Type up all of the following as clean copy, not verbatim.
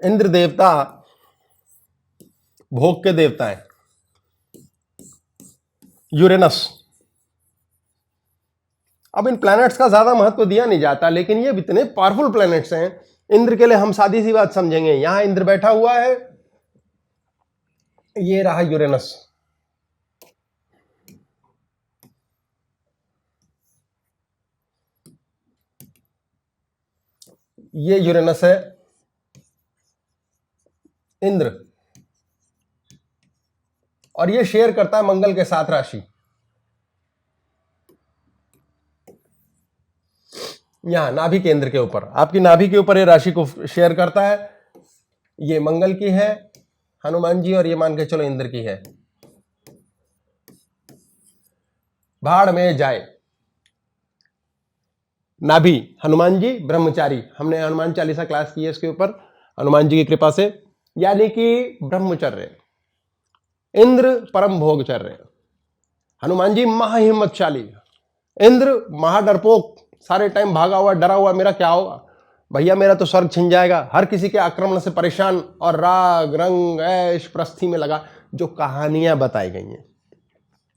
इंद्र देवता भोग के देवता है। यूरेनस। अब इन प्लैनेट्स का ज्यादा महत्व दिया नहीं जाता, लेकिन ये इतने पावरफुल प्लैनेट्स हैं। इंद्र के लिए हम सादी सी बात समझेंगे, यहां इंद्र बैठा हुआ है, ये रहा यूरेनस। ये यूरेनस है, इंद्र, और ये शेयर करता है मंगल के साथ राशि। यहां नाभि केंद्र के ऊपर, आपकी नाभि के ऊपर ये राशि को शेयर करता है। ये मंगल की है, हनुमान जी, और ये मान के चलो इंद्र की है। भाड़ में जाए। नाभि हनुमान जी, ब्रह्मचारी, हमने हनुमान चालीसा क्लास की है इसके ऊपर, हनुमान जी की कृपा से, यानी कि ब्रह्मचर्य। इंद्र परम भोगचर्य, हनुमान जी महाहिम्मतशाली, इंद्र महाडरपोक, सारे टाइम भागा हुआ डरा हुआ, मेरा क्या होगा भैया, मेरा तो स्वर्ग छिन जाएगा, हर किसी के आक्रमण से परेशान, और राग रंग ऐश प्रस्थि में लगा, जो कहानियां बताई गई हैं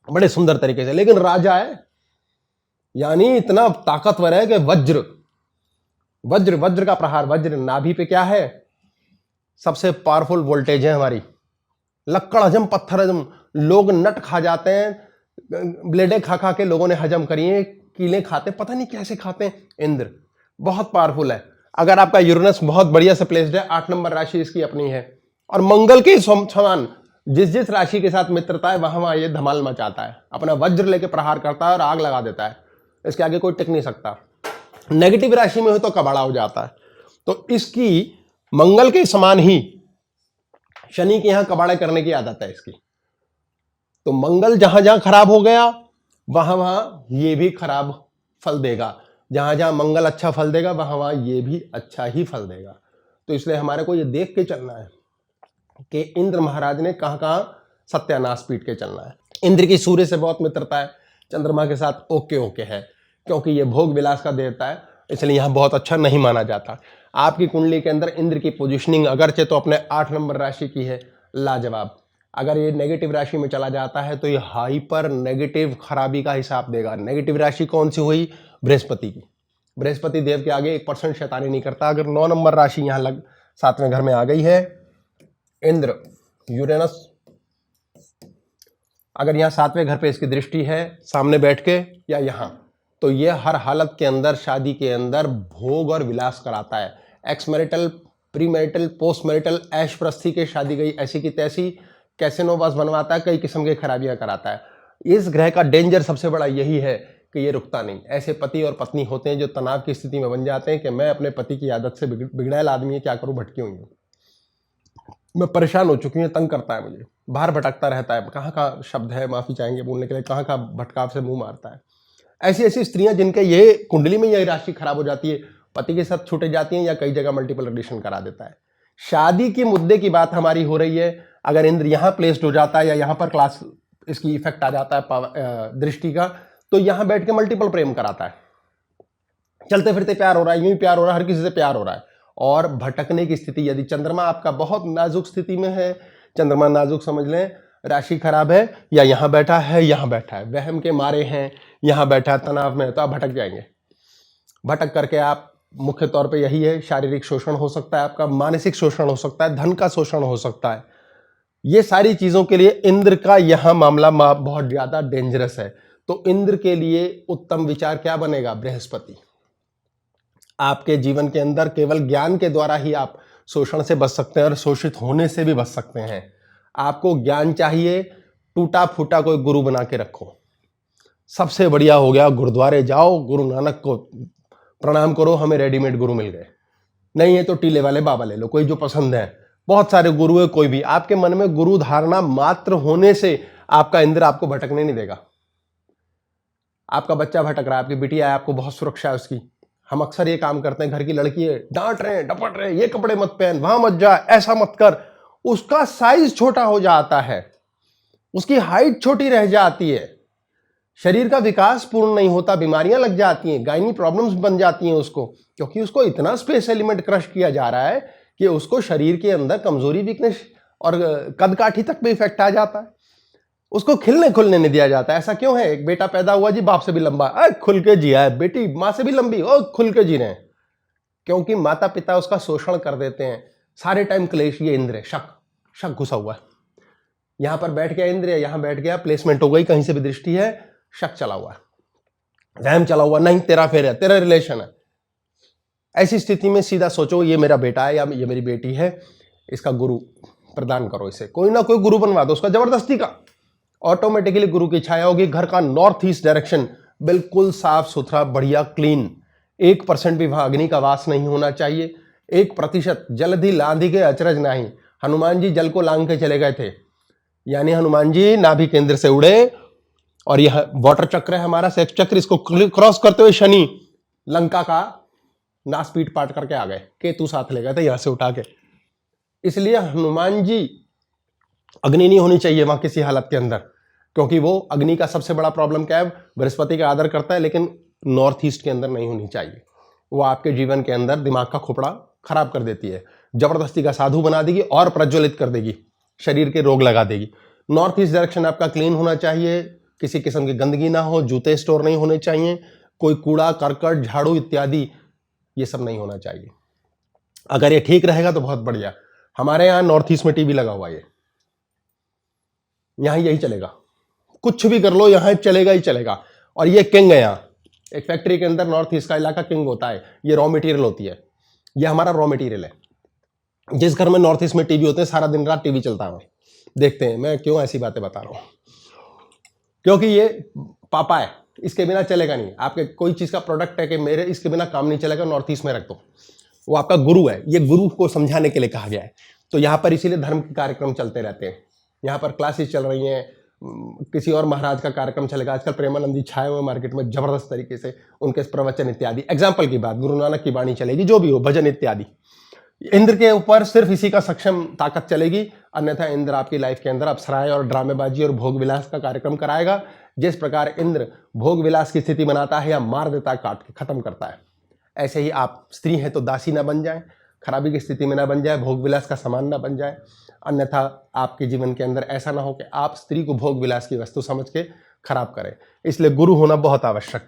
बड़े सुंदर तरीके से। लेकिन राजा है, यानी इतना ताकतवर है कि वज्र वज्र वज्र का प्रहार। वज्र नाभि पे क्या है, सबसे पावरफुल वोल्टेज है हमारी। लक्कड़ हजम पत्थर हजम, लोग नट खा जाते हैं, ब्लेडें खा खा के लोगों ने हजम करी है, कीलें खाते, पता नहीं कैसे खाते हैं। इंद्र बहुत पावरफुल है। अगर आपका यूरेनस बहुत बढ़िया से प्लेस्ड है, 8 नंबर राशि इसकी अपनी है, और मंगल के समान जिस जिस राशि के साथ मित्रता है वहां वहां ये धमाल मचाता है, अपना वज्र लेके प्रहार करता है और आग लगा देता है, इसके आगे कोई टिक नहीं सकता। नेगेटिव राशि में हो तो कबाड़ा हो जाता है। तो इसकी मंगल के समान ही शनि के यहां कबाड़े करने की आदत है इसकी। तो मंगल जहां जहां खराब हो गया वहां वहां ये भी खराब फल देगा, जहां जहां मंगल अच्छा फल देगा वहां वहां ये भी अच्छा ही फल देगा। तो इसलिए हमारे को ये देख के चलना है कि इंद्र महाराज ने कहां कहां सत्यानाश पीट के चलना है। इंद्र की सूर्य से बहुत मित्रता है, चंद्रमा के साथ ओके ओके है, क्योंकि ये भोग विलास का देवता है, इसलिए यहां बहुत अच्छा नहीं माना जाता। आपकी कुंडली के अंदर इंद्र की पोजीशनिंग अगरचे तो अपने 8 नंबर राशि की है, लाजवाब। अगर ये नेगेटिव राशि में चला जाता है तो ये हाइपर नेगेटिव खराबी का हिसाब देगा। नेगेटिव राशि कौन सी हुई, बृहस्पति की। बृहस्पति देव के आगे 1% शैतानी नहीं करता। अगर 9 नंबर राशि यहां लग 7वें घर में आ गई है, इंद्र यूरेनस, अगर यहां 7वें घर पे इसकी दृष्टि है सामने बैठ के या यहां, तो ये हर हालत के अंदर शादी के अंदर भोग और विलास कराता है। Ex marital, pre marital, post marital, ऐश प्रस्थि के शादी गई ऐसी की तैसी, कैसिनो बस बनवाता है, कई किस्म की खराबियां कराता है। इस ग्रह का डेंजर सबसे बड़ा यही है कि ये रुकता नहीं। ऐसे पति और पत्नी होते हैं जो तनाव की स्थिति में बन जाते हैं कि मैं अपने पति की आदत से बिगड़ैल आदमी है, क्या करूं, भटकी हुई हूं, मैं परेशान हो चुकी हूँ, तंग करता है मुझे, बाहर भटकता रहता है, कहाँ का शब्द है माफी चाहेंगे बोलने के लिए, कहाँ का भटकाव से मुंह मारता है। ऐसी ऐसी स्त्रियां जिनके ये कुंडली में यही राशि खराब हो जाती है, पति के साथ छूटे जाती हैं या कई जगह मल्टीपल रिलेशन करा देता है। शादी के मुद्दे की बात हमारी हो रही है। अगर इंद्र यहां प्लेस्ड हो जाता है या यहां पर क्लास इसकी इफेक्ट आ जाता है दृष्टि का, तो यहां बैठ के मल्टीपल प्रेम कराता है, चलते फिरते प्यार हो रहा है, यूं ही प्यार हो रहा है, हर किसी से प्यार हो रहा है। और भटकने की स्थिति, यदि चंद्रमा आपका बहुत नाजुक स्थिति में है, चंद्रमा नाजुक समझ लें, राशि खराब है, या यहां बैठा है, यहां बैठा है, वहम के मारे हैं, यहां बैठा है, तनाव में है, तो आप भटक जाएंगे। भटक करके आप मुख्य तौर पे यही है, शारीरिक शोषण हो सकता है आपका, मानसिक शोषण हो सकता है, धन का शोषण हो सकता है। ये सारी चीजों के लिए इंद्र का यहां मामला बहुत ज्यादा डेंजरस है। तो इंद्र के लिए उत्तम विचार क्या बनेगा, बृहस्पति। आपके जीवन के अंदर केवल ज्ञान के द्वारा ही आप शोषण से बच सकते हैं और शोषित होने से भी बच सकते हैं। आपको ज्ञान चाहिए, टूटा फूटा कोई गुरु बना के रखो। सबसे बढ़िया हो गया गुरुद्वारे जाओ, गुरु नानक को प्रणाम करो, हमें रेडीमेड गुरु मिल गए। नहीं है तो टीले वाले बाबा ले लो, कोई जो पसंद है। बहुत सारे गुरु है, कोई भी। आपके मन में गुरु धारणा मात्र होने से आपका इंद्र आपको भटकने नहीं देगा। आपका बच्चा भटक रहा है, आपकी बिटिया है, आपको बहुत सुरक्षा है उसकी। हम अक्सर ये काम करते हैं, घर की लड़की है, डांट रहे हैं, डपट रहे हैं, ये कपड़े मत पहन, वहां मत जा, ऐसा मत कर। उसका साइज छोटा हो जाता है, उसकी हाइट छोटी रह जाती है, शरीर का विकास पूर्ण नहीं होता, बीमारियां लग जाती हैं, गायनी प्रॉब्लम्स बन जाती हैं उसको, क्योंकि उसको इतना स्पेस एलिमेंट क्रश किया जा रहा है कि उसको शरीर के अंदर कमजोरी, वीकनेस और कदकाठी तक भी इफेक्ट आ जाता है। उसको खिलने खुलने नहीं दिया जाता। ऐसा क्यों है? एक बेटा पैदा हुआ जी, बाप से भी लंबा, खुल के जिया है। बेटी माँ से भी लंबी, खुल के जी रहे हैं। क्योंकि माता पिता उसका शोषण कर देते हैं सारे टाइम। क्लेश, ये इंद्र है, शक, शक घुसा हुआ है। यहां पर बैठ गया इंद्र, यहां बैठ गया, प्लेसमेंट हो गई, कहीं से भी दृष्टि है, शक चला हुआ है, वहम चला हुआ, नहीं तेरा फेर है, तेरा रिलेशन है। ऐसी स्थिति में सीधा सोचो, ये मेरा बेटा है या ये मेरी बेटी है, इसका गुरु प्रदान करो, इसे कोई ना कोई गुरु बनवा दो उसका, जबरदस्ती का। ऑटोमेटिकली गुरु की छाया होगी। घर का नॉर्थ ईस्ट डायरेक्शन बिल्कुल साफ सुथरा, बढ़िया, क्लीन। 1% भी वहां अग्नि का वास नहीं होना चाहिए। 1% जलधि लांधी के अचरज नहीं। हनुमान जी जल को लांग के चले गए थे, यानी हनुमान जी नाभि केंद्र से उड़े, और यह वाटर चक्र है हमारा, सेक्स चक्र, इसको क्रॉस करते हुए शनि लंका का नास पीट पाट करके आ गए। केतु साथ ले गए थे यहां से उठा के। इसलिए हनुमान जी, अग्नि नहीं होनी चाहिए वहां किसी हालत के अंदर, क्योंकि वो अग्नि का सबसे बड़ा प्रॉब्लम क्या है? बृहस्पति का आदर करता है, लेकिन नॉर्थ ईस्ट के अंदर नहीं होनी चाहिए। वो आपके जीवन के अंदर दिमाग का खोपड़ा खराब कर देती है, जबरदस्ती का साधु बना देगी और प्रज्वलित कर देगी, शरीर के रोग लगा देगी। नॉर्थ ईस्ट डायरेक्शन आपका क्लीन होना चाहिए, किसी किस्म की गंदगी ना हो, जूते स्टोर नहीं होने चाहिए, कोई कूड़ा करकट झाड़ू इत्यादि ये सब नहीं होना चाहिए। अगर ये ठीक रहेगा तो बहुत बढ़िया। हमारे यहाँ नॉर्थ ईस्ट में टीवी लगा हुआ है, यहां यही चलेगा, कुछ भी कर लो यहां चलेगा ही चलेगा। और ये किंग है, यहाँ एक फैक्ट्री के अंदर नॉर्थ ईस्ट का इलाका किंग होता है। ये रॉ मटेरियल होती है, ये हमारा रॉ मटेरियल है। जिस घर में नॉर्थ ईस्ट में टीवी होते हैं, सारा दिन रात टीवी चलता है, देखते हैं। मैं क्यों ऐसी बातें बता रहा हूं? क्योंकि ये पापा है, इसके बिना चलेगा नहीं। आपके कोई चीज का प्रोडक्ट है कि मेरे इसके बिना काम नहीं चलेगा, नॉर्थ ईस्ट में रख दो, वो आपका गुरु है। ये गुरु को समझाने के लिए कहा गया है। तो यहाँ पर इसीलिए धर्म के कार्यक्रम चलते रहते हैं। यहाँ पर क्लासेस चल रही हैं, किसी और महाराज का कार्यक्रम चलेगा। आजकल प्रेमानंद जी छाए हुए मार्केट में जबरदस्त तरीके से, उनके प्रवचन इत्यादि। एग्जाम्पल की बात, गुरु नानक की वाणी चलेगी, जो भी हो, भजन इत्यादि। इंद्र के ऊपर सिर्फ इसी का सक्षम ताकत चलेगी, अन्यथा इंद्र आपकी लाइफ के अंदर अप्सराएं और ड्रामेबाजी और भोग विलास का कार्यक्रम कराएगा। जिस प्रकार इंद्र भोग विलास की स्थिति बनाता है या मार देता है, काट के खत्म करता है, ऐसे ही आप स्त्री हैं तो दासी ना बन जाए, खराबी की स्थिति में ना बन जाए, भोग विलास का सामान ना बन जाए। अन्यथा आपके जीवन के अंदर ऐसा ना हो कि आप स्त्री को भोग विलास की वस्तु समझ के खराब करें। इसलिए गुरु होना बहुत आवश्यक।